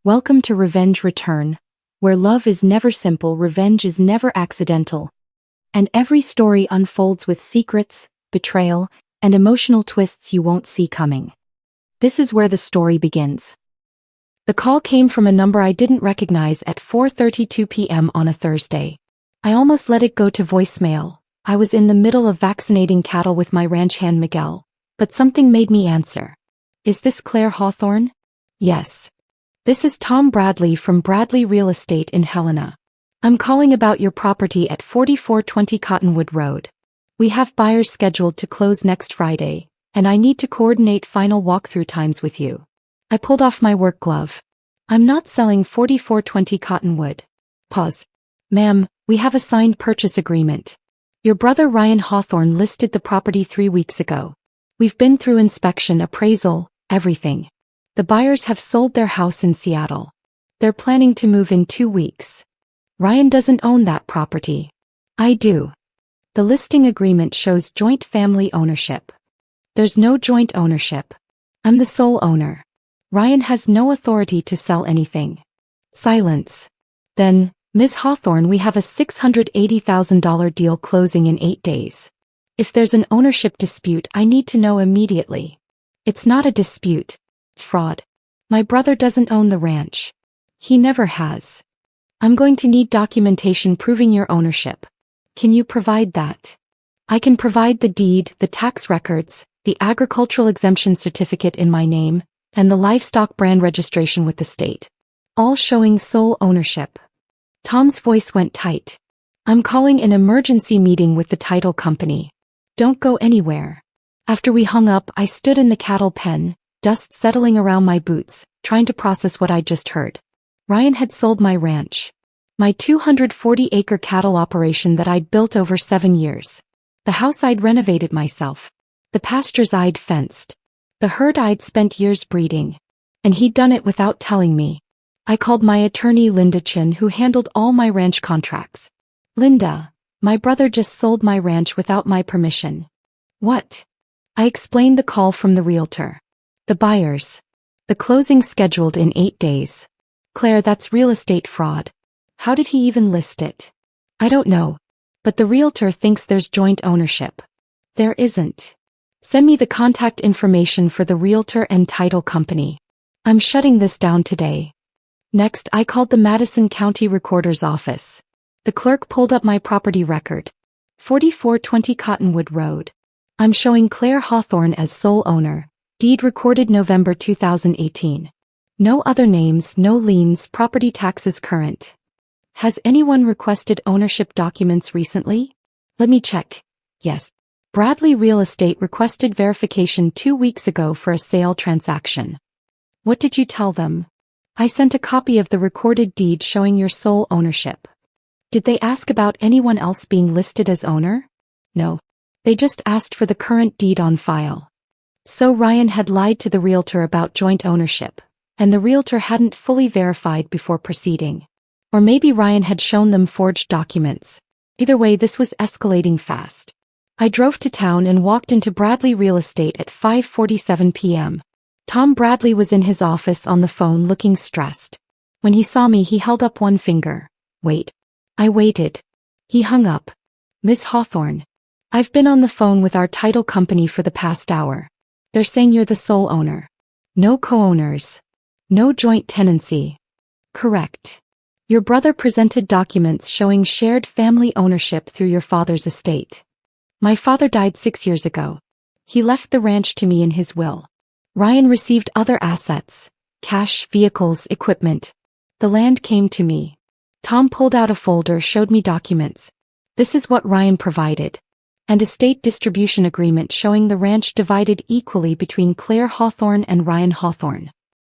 Welcome to Revenge Return, where love is never simple, revenge is never accidental, and every story unfolds with secrets, betrayal, and emotional twists you won't see coming. This is where the story begins. The call came from a number I didn't recognize at 4:32 p.m. on a Thursday. I almost let it go to voicemail. I was in the middle of vaccinating cattle with my ranch hand Miguel, but something made me answer. Is this Claire Hawthorne? Yes. This is Tom Bradley from Bradley Real Estate in Helena. I'm calling about your property at 4420 Cottonwood Road. We have buyers scheduled to close next Friday, and I need to coordinate final walkthrough times with you. I pulled off my work glove. I'm not selling 4420 Cottonwood. Pause. Ma'am, we have a signed purchase agreement. Your brother Ryan Hawthorne listed the property 3 weeks ago. We've been through inspection, appraisal, everything. The buyers have sold their house in Seattle. They're planning to move in 2 weeks. Ryan doesn't own that property. I do. The listing agreement shows joint family ownership. There's no joint ownership. I'm the sole owner. Ryan has no authority to sell anything. Silence. Then, Ms. Hawthorne, we have a $680,000 deal closing in 8 days. If there's an ownership dispute, I need to know immediately. It's not a dispute. Fraud. My brother doesn't own the ranch. He never has. I'm going to need documentation proving your ownership. Can you provide that? I can provide the deed, the tax records, the agricultural exemption certificate in my name, and the livestock brand registration with the state. All showing sole ownership. Tom's voice went tight. I'm calling an emergency meeting with the title company. Don't go anywhere. After we hung up, I stood in the cattle pen, dust settling around my boots, trying to process what I'd just heard. Ryan had sold my ranch. My 240-acre cattle operation that I'd built over 7 years. The house I'd renovated myself. The pastures I'd fenced. The herd I'd spent years breeding. And he'd done it without telling me. I called my attorney Linda Chin, who handled all my ranch contracts. Linda, my brother just sold my ranch without my permission. What? I explained the call from the realtor. The buyers. The closing scheduled in 8 days. Claire, that's real estate fraud. How did he even list it? I don't know. But the realtor thinks there's joint ownership. There isn't. Send me the contact information for the realtor and title company. I'm shutting this down today. Next, I called the Madison County Recorder's office. The clerk pulled up my property record. 4420 Cottonwood Road. I'm showing Claire Hawthorne as sole owner. Deed recorded November 2018. No other names, no liens, property taxes current. Has anyone requested ownership documents recently? Let me check. Yes. Bradley Real Estate requested verification 2 weeks ago for a sale transaction. What did you tell them? I sent a copy of the recorded deed showing your sole ownership. Did they ask about anyone else being listed as owner? No. They just asked for the current deed on file. So Ryan had lied to the realtor about joint ownership, and the realtor hadn't fully verified before proceeding. Or maybe Ryan had shown them forged documents. Either way, this was escalating fast. I drove to town and walked into Bradley Real Estate at 5:47 p.m. Tom Bradley was in his office on the phone looking stressed. When he saw me, he held up one finger. Wait. I waited. He hung up. Ms. Hawthorne. I've been on the phone with our title company for the past hour. They're saying you're the sole owner. No co-owners. No joint tenancy. Correct. Your brother presented documents showing shared family ownership through your father's estate. My father died 6 years ago. He left the ranch to me in his will. Ryan received other assets, cash, vehicles, equipment. The land came to me. Tom pulled out a folder, showed me documents. This is what Ryan provided. And estate distribution agreement showing the ranch divided equally between Claire Hawthorne and Ryan Hawthorne.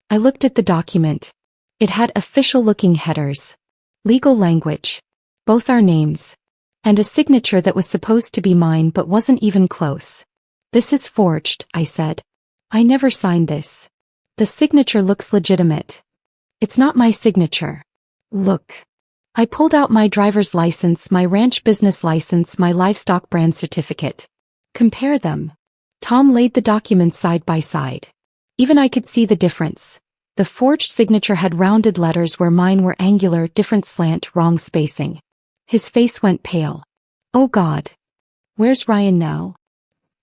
I looked at the document. It had official-looking headers. Legal language. Both our names. And a signature that was supposed to be mine but wasn't even close. This is forged, I said. I never signed this. The signature looks legitimate. It's not my signature. Look. I pulled out my driver's license, my ranch business license, my livestock brand certificate. Compare them. Tom laid the documents side by side. Even I could see the difference. The forged signature had rounded letters where mine were angular, different slant, wrong spacing. His face went pale. Oh God. Where's Ryan now?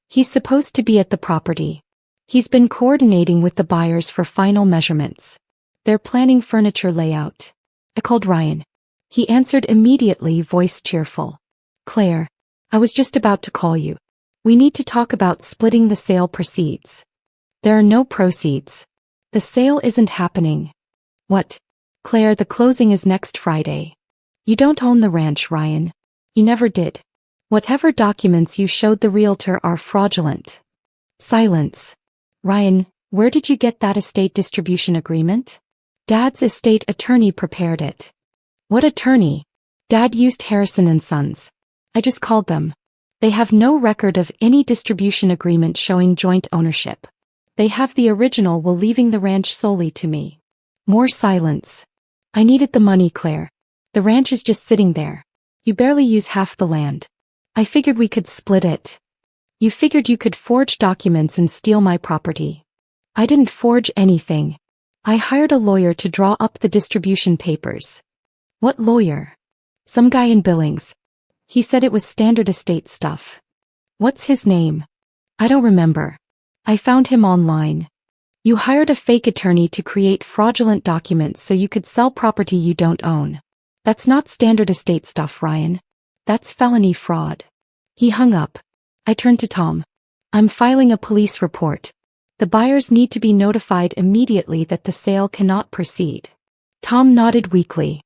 He's supposed to be at the property. He's been coordinating with the buyers for final measurements. They're planning furniture layout. I called Ryan. He answered immediately, voice cheerful. Claire, I was just about to call you. We need to talk about splitting the sale proceeds. There are no proceeds. The sale isn't happening. What? Claire, the closing is next Friday. You don't own the ranch, Ryan. You never did. Whatever documents you showed the realtor are fraudulent. Silence. Ryan, where did you get that estate distribution agreement? Dad's estate attorney prepared it. What attorney? Dad used Harrison & Sons. I just called them. They have no record of any distribution agreement showing joint ownership. They have the original will leaving the ranch solely to me. More silence. I needed the money, Claire. The ranch is just sitting there. You barely use half the land. I figured we could split it. You figured you could forge documents and steal my property. I didn't forge anything. I hired a lawyer to draw up the distribution papers. What lawyer? Some guy in Billings. He said it was standard estate stuff. What's his name? I don't remember. I found him online. You hired a fake attorney to create fraudulent documents so you could sell property you don't own. That's not standard estate stuff, Ryan. That's felony fraud. He hung up. I turned to Tom. I'm filing a police report. The buyers need to be notified immediately that the sale cannot proceed. Tom nodded weakly.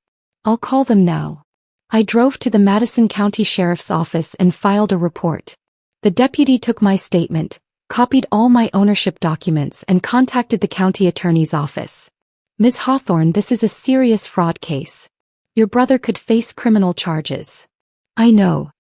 I'll call them now. I drove to the Madison County Sheriff's Office and filed a report. The deputy took my statement, copied all my ownership documents, and contacted the county attorney's office. Ms. Hawthorne, this is a serious fraud case. Your brother could face criminal charges. I know.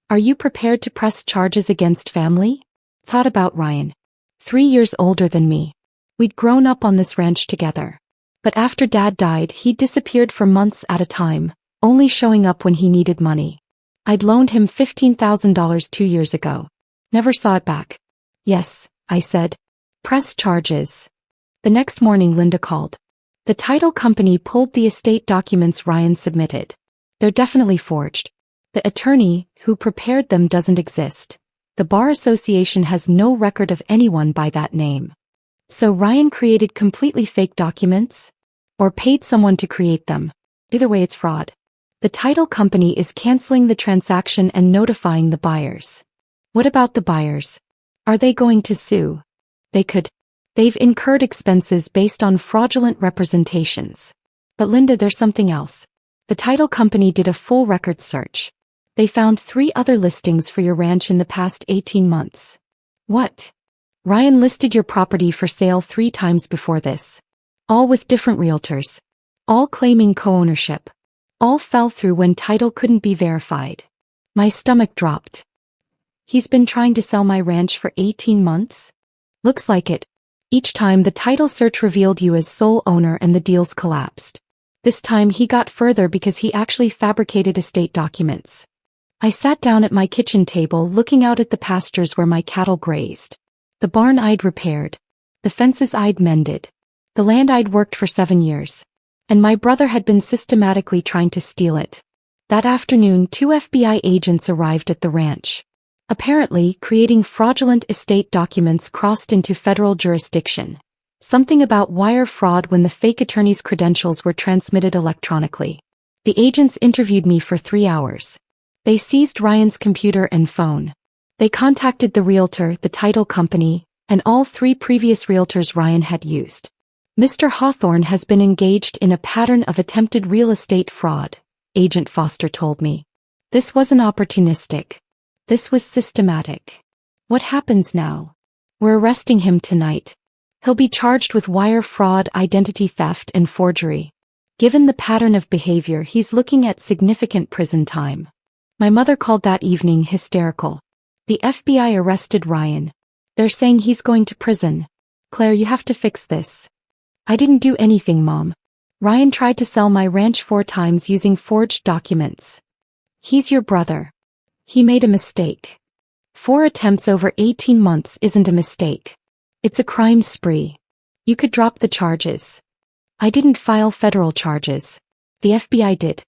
Are you prepared to press charges against family? Thought about Ryan. 3 years older than me. We'd grown up on this ranch together. But after Dad died, he disappeared for months at a time, only showing up when he needed money. I'd loaned him $15,000 2 years ago. Never saw it back. Yes, I said. Press charges. The next morning Linda called. The title company pulled the estate documents Ryan submitted. They're definitely forged. The attorney who prepared them doesn't exist. The Bar Association has no record of anyone by that name. So Ryan created completely fake documents? Or paid someone to create them? Either way, it's fraud. The title company is canceling the transaction and notifying the buyers. What about the buyers? Are they going to sue? They could. They've incurred expenses based on fraudulent representations. But Linda, there's something else. The title company did a full record search. They found 3 other listings for your ranch in the past 18 months. What? Ryan listed your property for sale 3 times before this. All with different realtors. All claiming co-ownership. All fell through when title couldn't be verified. My stomach dropped. He's been trying to sell my ranch for 18 months? Looks like it. Each time the title search revealed you as sole owner and the deals collapsed. This time he got further because he actually fabricated estate documents. I sat down at my kitchen table looking out at the pastures where my cattle grazed. The barn I'd repaired. The fences I'd mended. The land I'd worked for 7 years. And my brother had been systematically trying to steal it. That afternoon 2 FBI agents arrived at the ranch. Apparently, creating fraudulent estate documents crossed into federal jurisdiction. Something about wire fraud when the fake attorney's credentials were transmitted electronically. The agents interviewed me for 3 hours. They seized Ryan's computer and phone. They contacted the realtor, the title company, and all 3 previous realtors Ryan had used. Mr. Hawthorne has been engaged in a pattern of attempted real estate fraud, Agent Foster told me. This wasn't opportunistic. This was systematic. What happens now? We're arresting him tonight. He'll be charged with wire fraud, identity theft, and forgery. Given the pattern of behavior, he's looking at significant prison time. My mother called that evening hysterical. The FBI arrested Ryan. They're saying he's going to prison. Claire, you have to fix this. I didn't do anything, Mom. Ryan tried to sell my ranch 4 times using forged documents. He's your brother. He made a mistake. 4 attempts over 18 months isn't a mistake. It's a crime spree. You could drop the charges. I didn't file federal charges. The FBI did.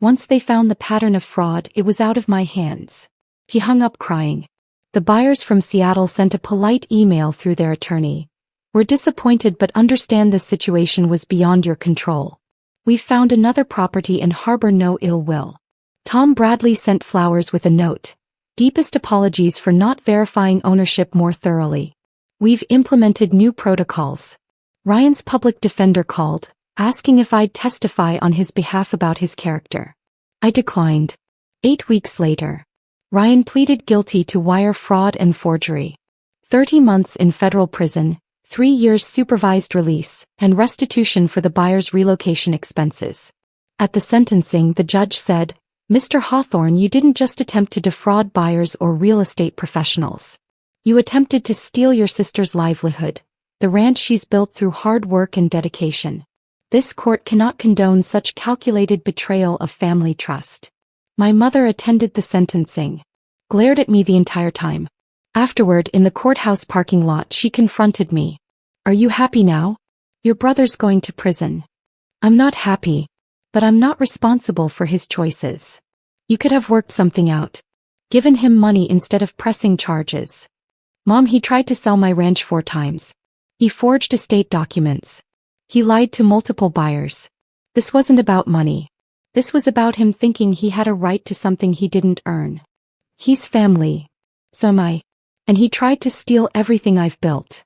Once they found the pattern of fraud, it was out of my hands. He hung up crying. The buyers from Seattle sent a polite email through their attorney. We're disappointed but understand the situation was beyond your control. We found another property and harbor no ill will. Tom Bradley sent flowers with a note. Deepest apologies for not verifying ownership more thoroughly. We've implemented new protocols. Ryan's public defender called, asking if I'd testify on his behalf about his character. I declined. 8 weeks later, Ryan pleaded guilty to wire fraud and forgery. 30 months in federal prison, 3 years supervised release, and restitution for the buyer's relocation expenses. At the sentencing, the judge said, "Mr. Hawthorne, you didn't just attempt to defraud buyers or real estate professionals. You attempted to steal your sister's livelihood, the ranch she's built through hard work and dedication. This court cannot condone such calculated betrayal of family trust." My mother attended the sentencing, glared at me the entire time. Afterward, in the courthouse parking lot, she confronted me. "Are you happy now? Your brother's going to prison." "I'm not happy, but I'm not responsible for his choices. You could have worked something out. Given him money instead of pressing charges." "Mom, he tried to sell my ranch 4 times. He forged estate documents. He lied to multiple buyers. This wasn't about money. This was about him thinking he had a right to something he didn't earn. He's family. So am I. And he tried to steal everything I've built."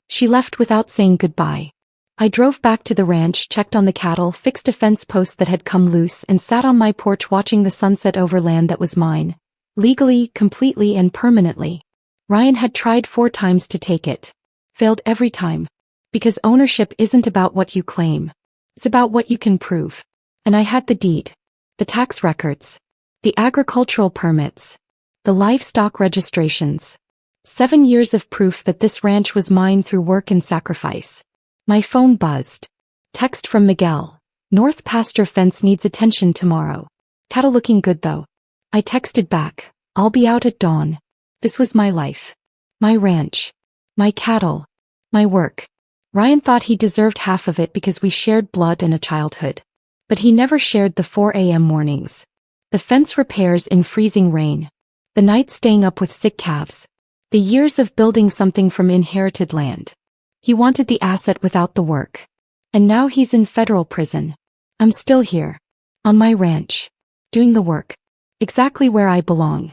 She left without saying goodbye. I drove back to the ranch, checked on the cattle, fixed a fence post that had come loose, and sat on my porch watching the sunset over land that was mine. Legally, completely, and permanently. Ryan had tried 4 times to take it. Failed every time. Because ownership isn't about what you claim. It's about what you can prove. And I had the deed, the tax records, the agricultural permits, the livestock registrations. 7 years of proof that this ranch was mine through work and sacrifice. My phone buzzed. Text from Miguel. "North pasture fence needs attention tomorrow. Cattle looking good though." I texted back, "I'll be out at dawn." This was my life. My ranch. My cattle. My work. Ryan thought he deserved half of it because we shared blood and a childhood. But he never shared the 4 a.m. mornings. The fence repairs in freezing rain. The nights staying up with sick calves. The years of building something from inherited land. He wanted the asset without the work. And now he's in federal prison. I'm still here. On my ranch. Doing the work. Exactly where I belong.